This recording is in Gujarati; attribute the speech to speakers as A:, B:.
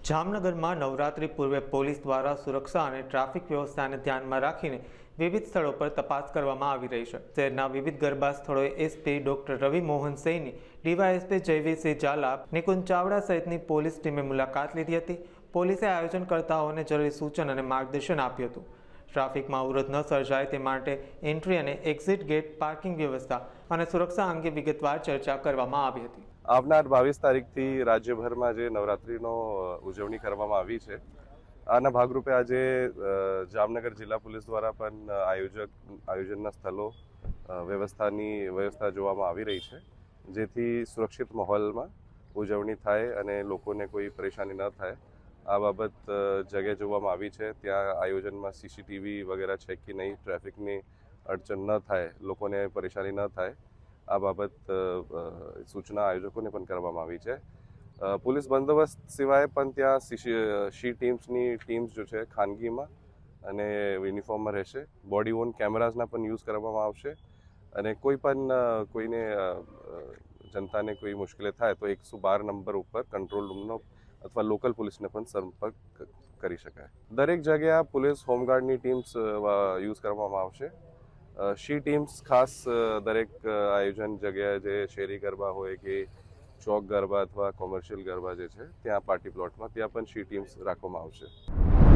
A: જામનગરમાં નવરાત્રી પૂર્વે પોલીસ દ્વારા સુરક્ષા અને ટ્રાફિક વ્યવસ્થાને ધ્યાનમાં રાખીને વિવિધ સ્થળો પર તપાસ કરવામાં આવી રહી છે। શહેરના વિવિધ ગરબા સ્થળોએ એસપી ડોક્ટર રવિ મોહન સૈની, ડીવાયએસપી જયવીરસિંહ ઝાલા, નિકુંજ ચાવડા સહિતની પોલીસ ટીમે મુલાકાત લીધી હતી। પોલીસે આયોજનકર્તાઓને જરૂરી સૂચન અને માર્ગદર્શન આપ્યું હતું। ટ્રાફિકમાં અવરોધ ન સર્જાય તે માટે એન્ટ્રી અને એક્ઝિટ ગેટ, પાર્કિંગ વ્યવસ્થા અને સુરક્ષા અંગે વિગતવાર ચર્ચા કરવામાં આવી હતી।
B: આવનાર 22 તારીખથી રાજ્યભરમાં જે નવરાત્રિનો ઉજવણી કરવામાં આવી છે, આના ભાગરૂપે આજે જામનગર જિલ્લા પોલીસ દ્વારા પણ આયોજનના સ્થળો વ્યવસ્થા જોવામાં આવી રહી છે, જેથી સુરક્ષિત માહોલમાં ઉજવણી થાય અને લોકોને કોઈ પરેશાની ન થાય આ બાબત જગ્યા જોવામાં આવી છે। ત્યાં આયોજનમાં સીસીટીવી વગેરે છે કે નહીં, ટ્રાફિકની અડચણ ન થાય, લોકોને પરેશાની ન થાય આ બાબત સૂચના આયોજકોને પણ કરવામાં આવી છે। પોલીસ બંદોબસ્ત સિવાય પણ ત્યાં શી ટીમ્સ જો છે ખાનગીમાં અને યુનિફોર્મમાં રહેશે। બોડી ઓન કેમેરાઝના પણ યુઝ કરવામાં આવશે અને કોઈને જનતાને કોઈ મુશ્કેલી થાય તો 112 નંબર ઉપર કંટ્રોલ રૂમનો અથવા લોકલ પોલીસને પણ સંપર્ક કરી શકાય। દરેક જગ્યા પોલીસ હોમગાર્ડની ટીમ્સ યુઝ કરવામાં આવશે। શી ટીમ્સ ખાસ દરેક આયોજન જગ્યાએ જે શેરી ગરબા હોય કે ચોક ગરબા અથવા કોમર્શિયલ ગરબા જે છે ત્યાં પાર્ટી પ્લોટમાં ત્યાં પણ શી ટીમ્સ રાખવામાં આવશે।